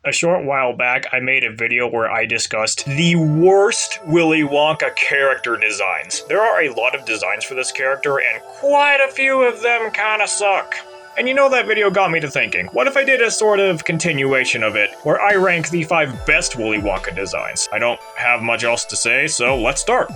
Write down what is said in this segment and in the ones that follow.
A short while back, I made a video where I discussed the worst Willy Wonka character designs. There are a lot of designs for this character, and quite a few of them kinda suck. And you know, that video got me to thinking, what if I did a sort of continuation of it, where I rank the 5 best Willy Wonka designs? I don't have much else to say, so let's start.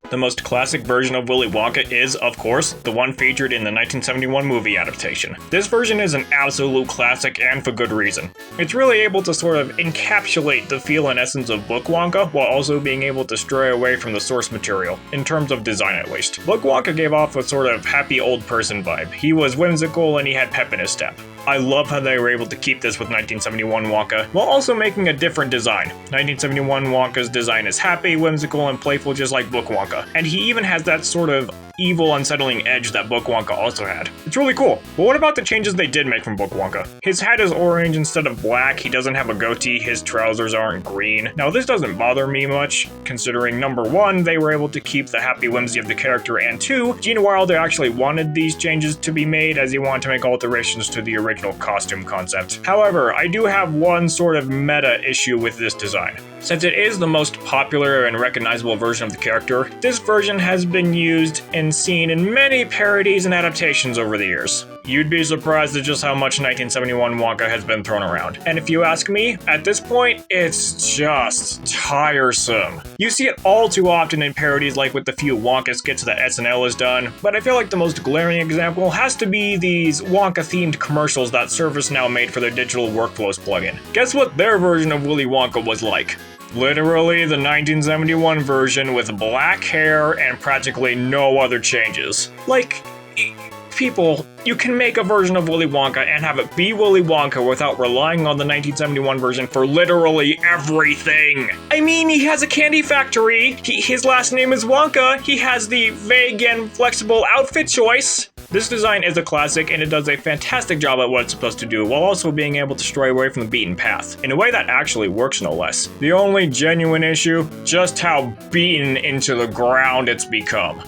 The most classic version of Willy Wonka is, of course, the one featured in the 1971 movie adaptation. This version is an absolute classic, and for good reason. It's really able to sort of encapsulate the feel and essence of Book Wonka, while also being able to stray away from the source material, in terms of design at least. Book Wonka gave off a sort of happy old person vibe. He was whimsical and he had pep in his step. I love how they were able to keep this with 1971 Wonka, while also making a different design. 1971 Wonka's design is happy, whimsical, and playful just like Book Wonka. And he even has that sort of evil, unsettling edge that Book Wonka also had. It's really cool. But what about the changes they did make from Book Wonka? His hat is orange instead of black, he doesn't have a goatee, his trousers aren't green. Now this doesn't bother me much, considering number 1, they were able to keep the happy whimsy of the character, and 2, Gene Wilder actually wanted these changes to be made as he wanted to make alterations to the original costume concept. However, I do have one sort of meta issue with this design. Since it is the most popular and recognizable version of the character, this version has been used and seen in many parodies and adaptations over the years. You'd be surprised at just how much 1971 Wonka has been thrown around. And if you ask me, at this point, it's just tiresome. You see it all too often in parodies like with the few Wonka skits that SNL has done, but I feel like the most glaring example has to be these Wonka-themed commercials that ServiceNow made for their digital workflows plugin. Guess what their version of Willy Wonka was like? Literally the 1971 version with black hair and practically no other changes. Like, people, you can make a version of Willy Wonka and have it be Willy Wonka without relying on the 1971 version for literally everything. I mean, he has a candy factory, his last name is Wonka, he has the vague and flexible outfit choice. This design is a classic, and it does a fantastic job at what it's supposed to do, while also being able to stray away from the beaten path, in a way that actually works no less. The only genuine issue, just how beaten into the ground it's become.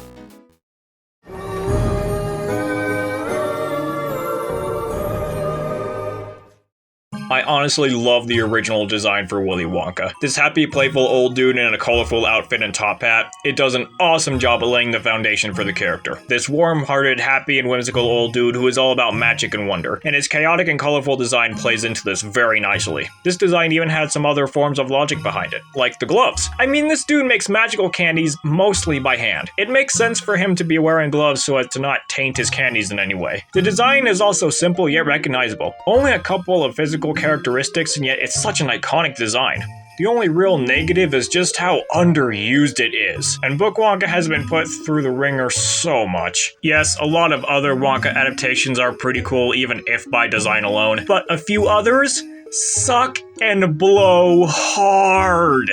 I honestly love the original design for Willy Wonka. This happy, playful old dude in a colorful outfit and top hat, it does an awesome job of laying the foundation for the character. This warm-hearted, happy, and whimsical old dude who is all about magic and wonder, and his chaotic and colorful design plays into this very nicely. This design even had some other forms of logic behind it, like the gloves. I mean, this dude makes magical candies mostly by hand. It makes sense for him to be wearing gloves so as to not taint his candies in any way. The design is also simple yet recognizable. Only a couple of physical characteristics, and yet it's such an iconic design. The only real negative is just how underused it is, and Book Wonka has been put through the ringer so much. Yes, a lot of other Wonka adaptations are pretty cool, even if by design alone, but a few others suck and blow hard.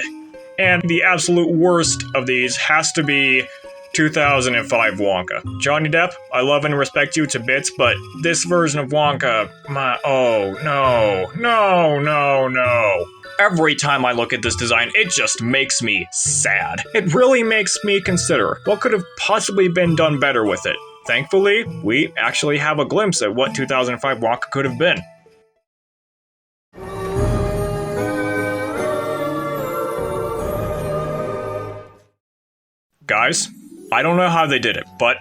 And the absolute worst of these has to be 2005 Wonka. Johnny Depp, I love and respect you to bits, but this version of Wonka, oh no. Every time I look at this design, it just makes me sad. It really makes me consider what could have possibly been done better with it. Thankfully, we actually have a glimpse at what 2005 Wonka could have been. Guys, I don't know how they did it, but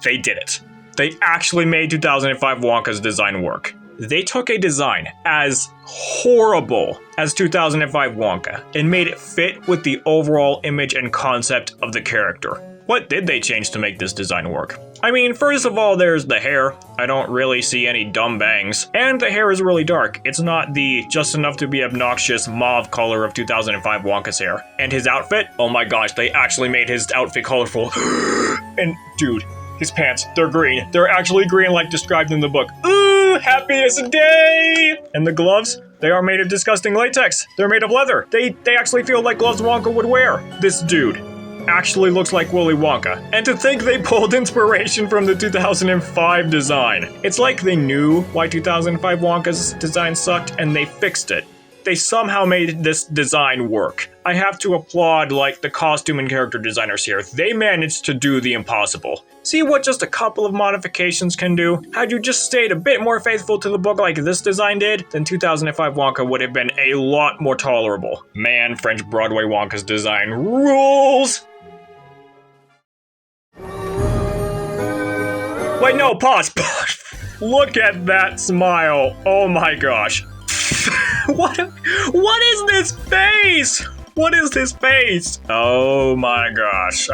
they did it. They actually made 2005 Wonka's design work. They took a design as horrible as 2005 Wonka and made it fit with the overall image and concept of the character. What did they change to make this design work? I mean, first of all, there's the hair. I don't really see any dumb bangs. And the hair is really dark. It's not the just enough to be obnoxious mauve color of 2005 Wonka's hair. And his outfit? Oh my gosh, they actually made his outfit colorful. And dude, his pants, they're green. They're actually green like described in the book. Ooh, happy as a day! And the gloves? They are made of disgusting latex. They're made of leather. They actually feel like gloves Wonka would wear. This dude actually looks like Willy Wonka. And to think they pulled inspiration from the 2005 design. It's like they knew why 2005 Wonka's design sucked and they fixed it. they somehow made this design work. I have to applaud, like, the costume and character designers here. They managed to do the impossible. See what just a couple of modifications can do? Had you just stayed a bit more faithful to the book like this design did, then 2005 Wonka would have been a lot more tolerable. Man, French Broadway Wonka's design rules! Wait, no, pause. Look at that smile. Oh my gosh. What is this face? What is this face? Oh my gosh.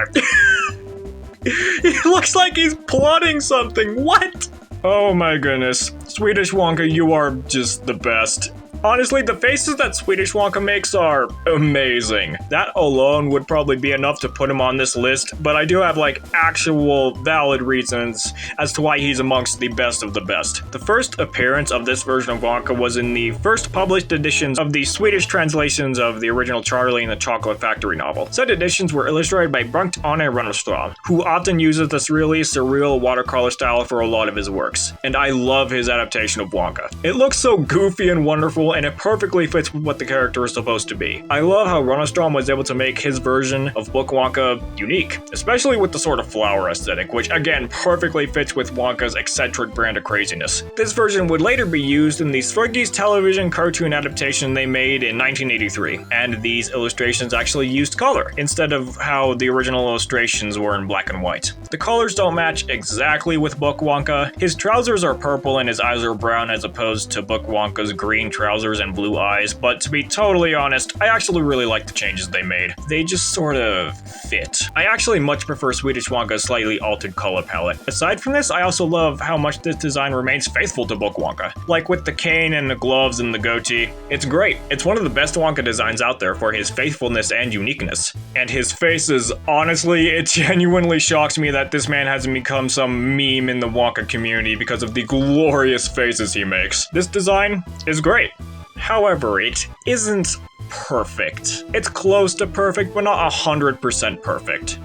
He looks like he's plotting something. What? Oh my goodness. Swedish Wonka, you are just the best. Honestly, the faces that Swedish Wonka makes are amazing. That alone would probably be enough to put him on this list, but I do have like actual valid reasons as to why he's amongst the best of the best. The first appearance of this version of Wonka was in the first published editions of the Swedish translations of the original Charlie and the Chocolate Factory novel. Said editions were illustrated by Bengt Arne Runnerstrom, who often uses this really surreal watercolor style for a lot of his works. And I love his adaptation of Wonka. It looks so goofy and wonderful, and it perfectly fits with what the character is supposed to be. I love how Runnerstrom was able to make his version of Book Wonka unique, especially with the sort of flower aesthetic, which again perfectly fits with Wonka's eccentric brand of craziness. This version would later be used in the Svrgis television cartoon adaptation they made in 1983, and these illustrations actually used color, instead of how the original illustrations were in black and white. The colors don't match exactly with Book Wonka. His trousers are purple and his eyes are brown as opposed to Book Wonka's green trousers and blue eyes, but to be totally honest, I actually really like the changes they made. They just sort of fit. I actually much prefer Swedish Wonka's slightly altered color palette. Aside from this, I also love how much this design remains faithful to Book Wonka. Like with the cane and the gloves and the goatee, it's great. It's one of the best Wonka designs out there for his faithfulness and uniqueness. And his face is, honestly, it genuinely shocks me that this man hasn't become some meme in the Wonka community because of the glorious faces he makes. This design is great. However, it isn't perfect. It's close to perfect, but not 100% perfect.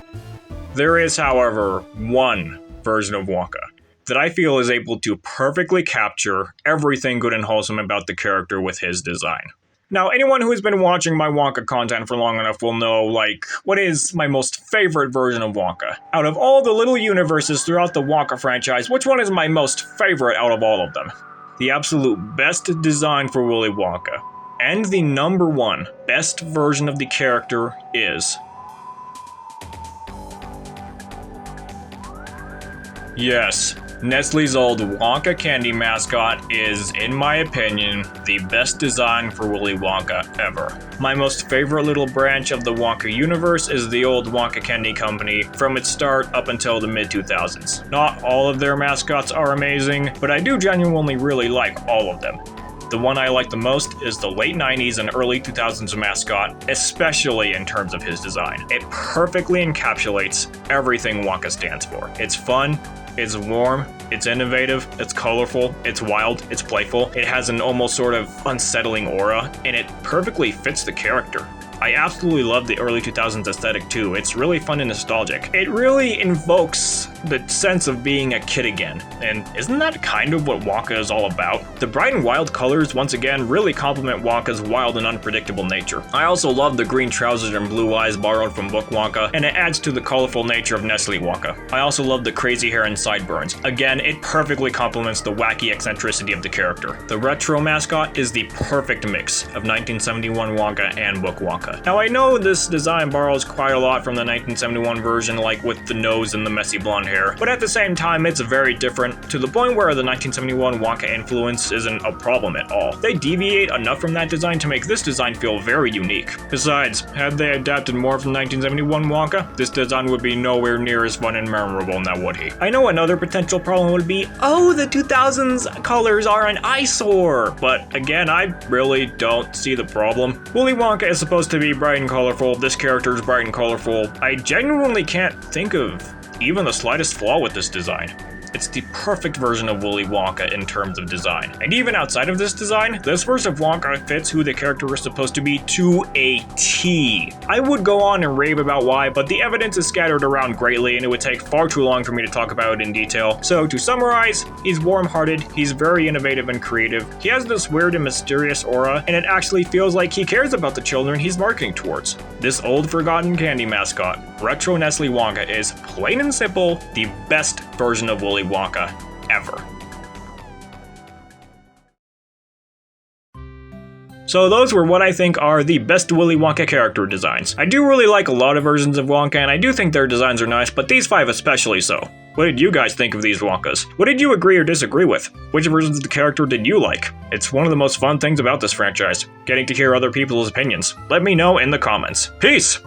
There is, however, one version of Wonka that I feel is able to perfectly capture everything good and wholesome about the character with his design. Now, anyone who has been watching my Wonka content for long enough will know, like, what is my most favorite version of Wonka? Out of all the little universes throughout the Wonka franchise, which one is my most favorite out of all of them? The absolute best design for Willy Wonka, and the number one best version of the character is... Yes, Nestle's old Wonka candy mascot is, in my opinion, the best design for Willy Wonka ever. My most favorite little branch of the Wonka universe is the old Wonka Candy Company from its start up until the mid-2000s. Not all of their mascots are amazing, but I do genuinely really like all of them. The one I like the most is the late 90s and early 2000s mascot, especially in terms of his design. It perfectly encapsulates everything Wonka stands for. It's fun, it's warm, it's innovative, it's colorful, it's wild, it's playful. It has an almost sort of unsettling aura, and it perfectly fits the character. I absolutely love the early 2000s aesthetic too. It's really fun and nostalgic. It really invokes the sense of being a kid again, and isn't that kind of what Wonka is all about? The bright and wild colors once again really complement Wonka's wild and unpredictable nature. I also love the green trousers and blue eyes borrowed from Book Wonka, and it adds to the colorful nature of Nestle Wonka. I also love the crazy hair and sideburns. Again, it perfectly complements the wacky eccentricity of the character. The retro mascot is the perfect mix of 1971 Wonka and Book Wonka. Now I know this design borrows quite a lot from the 1971 version, like with the nose and the messy blonde hair, but at the same time it's very different, to the point where the 1971 Wonka influence isn't a problem at all. They deviate enough from that design to make this design feel very unique. Besides, had they adapted more from 1971 Wonka, this design would be nowhere near as fun and memorable now, would he? I know another potential problem would be, oh, the 2000s colors are an eyesore, but again, I really don't see the problem. Willy Wonka is supposed to be bright and colorful, this character is bright and colorful. I genuinely can't think of even the slightest flaw with this design. it's the perfect version of Willy Wonka in terms of design. And even outside of this design, this version of Wonka fits who the character is supposed to be to a T. I would go on and rave about why, but the evidence is scattered around greatly and it would take far too long for me to talk about it in detail. So to summarize, he's warm-hearted, he's very innovative and creative, he has this weird and mysterious aura, and it actually feels like he cares about the children he's marketing towards. This old forgotten candy mascot, Retro Nestle Wonka, is plain and simple the best version of Willy Wonka ever. So those were what I think are the best Willy Wonka character designs. I do really like a lot of versions of Wonka, and I do think their designs are nice, but these 5 especially so. What did you guys think of these Wonkas? What did you agree or disagree with? Which versions of the character did you like? It's one of the most fun things about this franchise, getting to hear other people's opinions. Let me know in the comments. Peace!